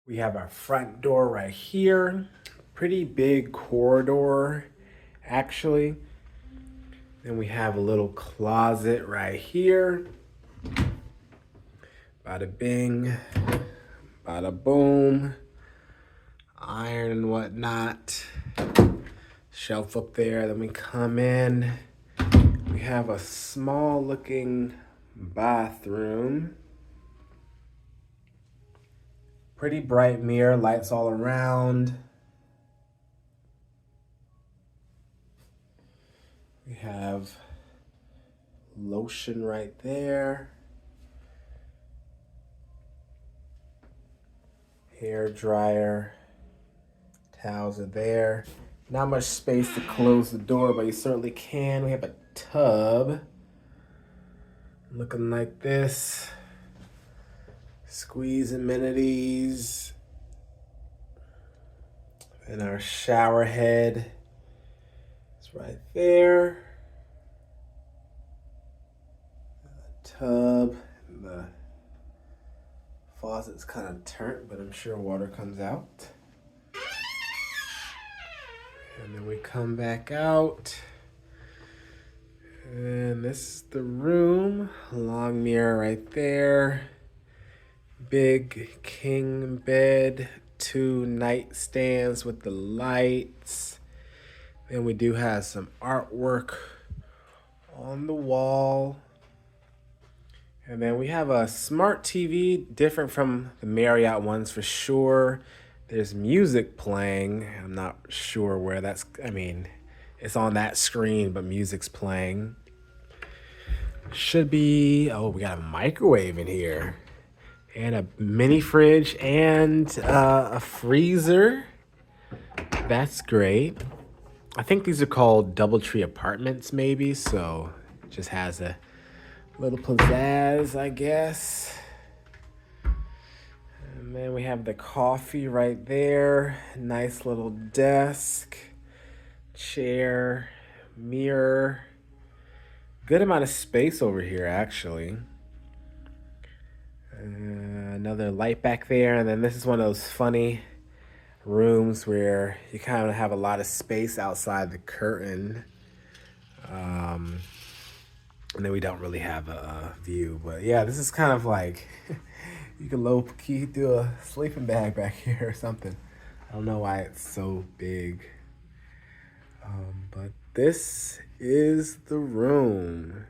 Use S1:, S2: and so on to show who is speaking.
S1: We have our front door right here. Pretty big corridor, actually. Then we have a little closet right here. Bada bing, bada boom. Iron and whatnot. Shelf up there. Then we come in. We have a small looking bathroom. Pretty bright mirror, lights all around. We have lotion right there. Hair dryer. Towels are there. Not much space to close the door, but you certainly can. We have a tub. Looking like this. Squeeze amenities. And our shower head is right there. The tub. The faucet's kind of turnt, but I'm sure water comes out. And then we come back out. And this is the room. Long mirror right there. Big king bed. 2 nightstands with the lights. Then we do have some artwork on the wall. And then we have a smart TV, different from the Marriott ones for sure. There's music playing. I'm not sure where that's, it's on that screen, but music's playing. Should be, oh, we got a microwave in here. And a mini fridge and a freezer. That's great. I think these are called Doubletree apartments maybe, so it just has a little pizzazz, I guess. And then we have the coffee right there. Nice little desk, chair, mirror. Good amount of space over here, actually. Another light back there, and then this is one of those funny rooms where you kind of have a lot of space outside the curtain. And then we don't really have a view, but yeah, this is kind of like, you can low-key do a sleeping bag back here or something. I don't know why it's so big. But this is the room.